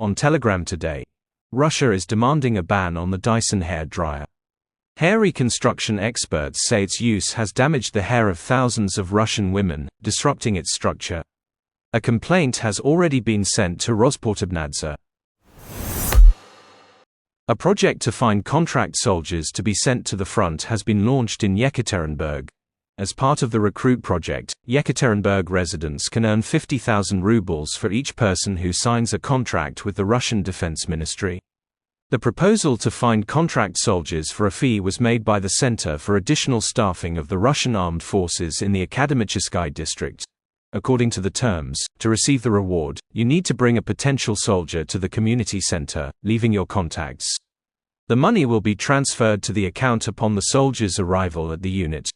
On Telegram today, Russia is demanding a ban on the Dyson hair dryer. Hair reconstruction experts say its use has damaged the hair of thousands of Russian women, disrupting its structure. A complaint has already been sent to Rospotrebnadzor. A project to find contract soldiers to be sent to the front has been launched in Yekaterinburg. As part of the Recruit project, Yekaterinburg residents can earn 50,000 rubles for each person who signs a contract with the Russian Defense Ministry. The proposal to find contract soldiers for a fee was made by the Center for Additional Staffing of the Russian Armed Forces in the Akademicheskaya district. According to the terms, to receive the reward, you need to bring a potential soldier to the community center, leaving your contacts. The money will be transferred to the account upon the soldier's arrival at the unit.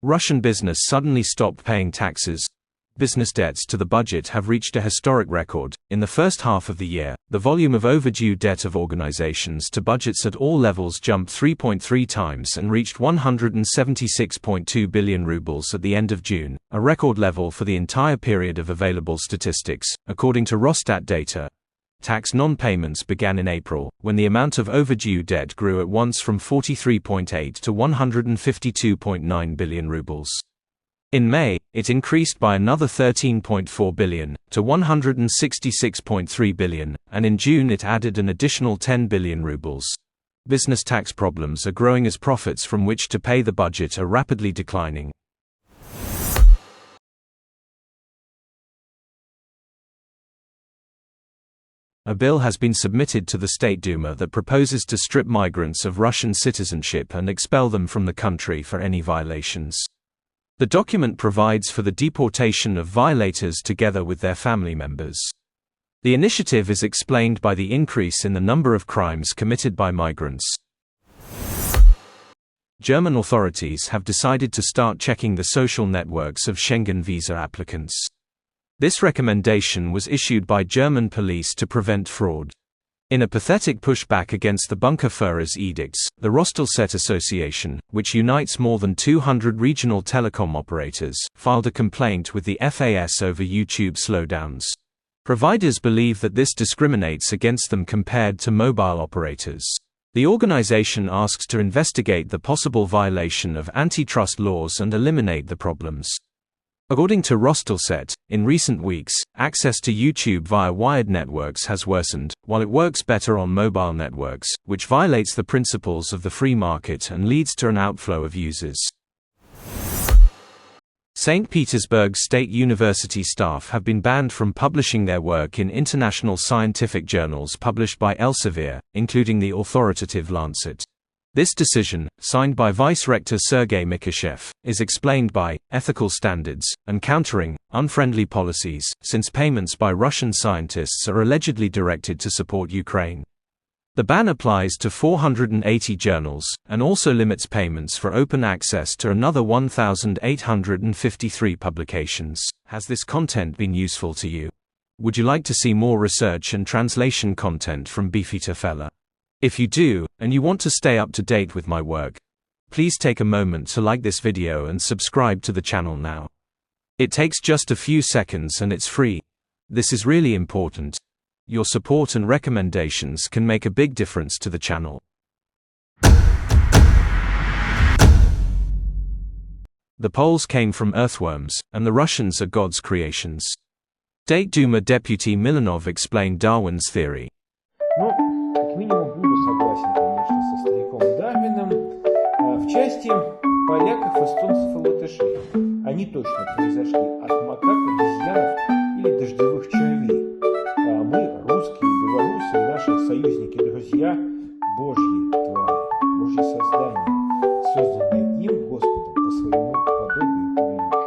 Russian business suddenly stopped paying taxes. Business debts to the budget have reached a historic record. In the first half of the year, the volume of overdue debt of organizations to budgets at all levels jumped 3.3 times and reached 176.2 billion rubles at the end of June, a record level for the entire period of available statistics, according to Rosstat data. Tax non-payments began in April, when the amount of overdue debt grew at once from 43.8 to 152.9 billion rubles. In May, it increased by another 13.4 billion, to 166.3 billion, and in June it added an additional 10 billion rubles. Business tax problems are growing as profits from which to pay the budget are rapidly declining. A bill has been submitted to the State Duma that proposes to strip migrants of Russian citizenship and expel them from the country for any violations. The document provides for the deportation of violators together with their family members. The initiative is explained by the increase in the number of crimes committed by migrants. German authorities have decided to start checking the social networks of Schengen visa applicants. This recommendation was issued by German police to prevent fraud. In a pathetic pushback against the Bunkerführer's edicts, the Rostelset Association, which unites more than 200 regional telecom operators, filed a complaint with the FAS over YouTube slowdowns. Providers believe that this discriminates against them compared to mobile operators. The organization asks to investigate the possible violation of antitrust laws and eliminate the problems. According to Rostelset, in recent weeks, access to YouTube via wired networks has worsened, while it works better on mobile networks, which violates the principles of the free market and leads to an outflow of users. St. Petersburg State University staff have been banned from publishing their work in international scientific journals published by Elsevier, including the authoritative Lancet. This decision, signed by Vice-Rector Sergei Mikashev, is explained by ethical standards and countering unfriendly policies, since payments by Russian scientists are allegedly directed to support Ukraine. The ban applies to 480 journals, and also limits payments for open access to another 1,853 publications. Has this content been useful to you? Would you like to see more research and translation content from Beefeater Fella? If you do, and you want to stay up to date with my work, please take a moment to like this video and subscribe to the channel now. It takes just a few seconds and it's free. This is really important. Your support and recommendations can make a big difference to the channel. The Poles came from earthworms, and the Russians are God's creations. State Duma Deputy Milanov explained Darwin's theory. Минимум буду согласен, конечно, со стариком Дарвином в части поляков, эстонцев и латышей. Они точно произошли от макак, обезьянов или дождевых червей. А мы, русские, белорусы и наши союзники-друзья, Божьи твари, Божьи создания, созданные им, Господом, по своему подобию и приличию.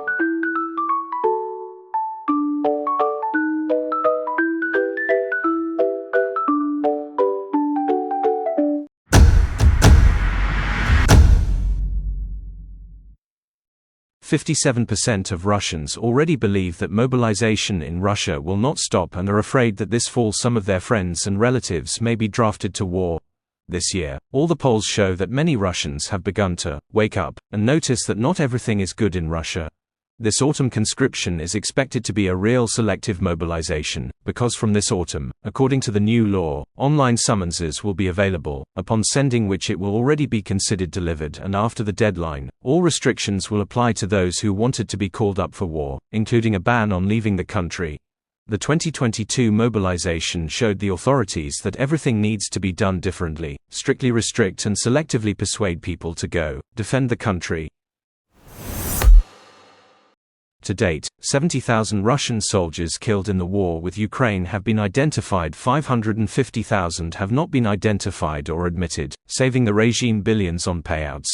57% of Russians already believe that mobilization in Russia will not stop and are afraid that this fall some of their friends and relatives may be drafted to war. This year, all the polls show that many Russians have begun to wake up and notice that not everything is good in Russia. This autumn conscription is expected to be a real selective mobilization, because from this autumn, according to the new law, online summonses will be available, upon sending which it will already be considered delivered, and after the deadline, all restrictions will apply to those who wanted to be called up for war, including a ban on leaving the country. The 2022 mobilization showed the authorities that everything needs to be done differently: strictly restrict and selectively persuade people to go, defend the country. To date, 70,000 Russian soldiers killed in the war with Ukraine have been identified. 550,000 have not been identified or admitted, saving the regime billions on payouts.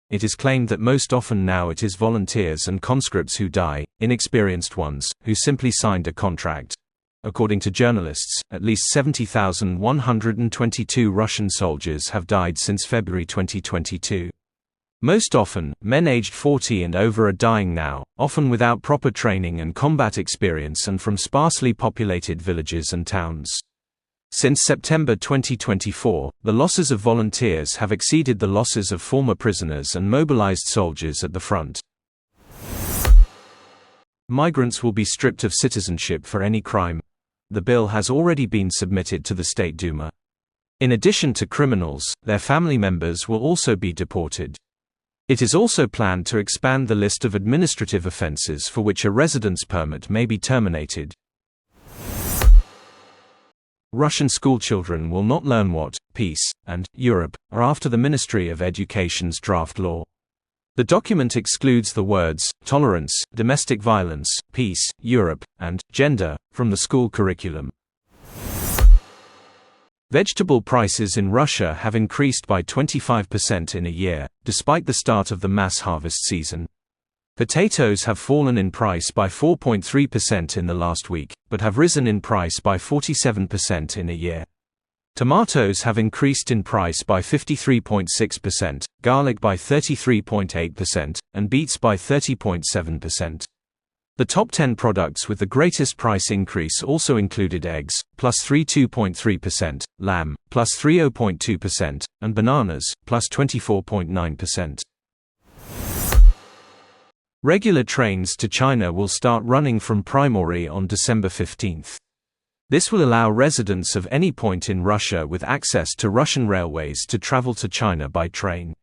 It is claimed that most often now it is volunteers and conscripts who die, inexperienced ones, who simply signed a contract. According to journalists, at least 70,122 Russian soldiers have died since February 2022. Most often, men aged 40 and over are dying now, often without proper training and combat experience and from sparsely populated villages and towns. Since September 2024, the losses of volunteers have exceeded the losses of former prisoners and mobilized soldiers at the front. Migrants will be stripped of citizenship for any crime. The bill has already been submitted to the State Duma. In addition to criminals, their family members will also be deported. It is also planned to expand the list of administrative offenses for which a residence permit may be terminated. Russian schoolchildren will not learn what peace and Europe are after the Ministry of Education's draft law. The document excludes the words tolerance, domestic violence, peace, Europe, and gender from the school curriculum. Vegetable prices in Russia have increased by 25% in a year, despite the start of the mass harvest season. Potatoes have fallen in price by 4.3% in the last week, but have risen in price by 47% in a year. Tomatoes have increased in price by 53.6%, garlic by 33.8%, and beets by 30.7%. The top 10 products with the greatest price increase also included eggs, plus 32.3%, lamb, plus 30.2%, and bananas, plus 24.9%. Regular trains to China will start running from Primorye on December 15. This will allow residents of any point in Russia with access to Russian railways to travel to China by train.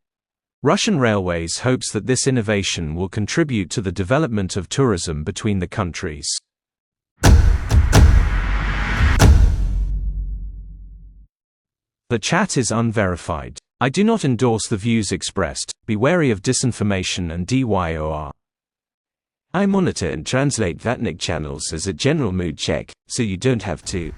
Russian Railways hopes that this innovation will contribute to the development of tourism between the countries. The chat is unverified. I do not endorse the views expressed. Be wary of disinformation and DYOR. I monitor and translate Vatnik channels as a general mood check, so you don't have to.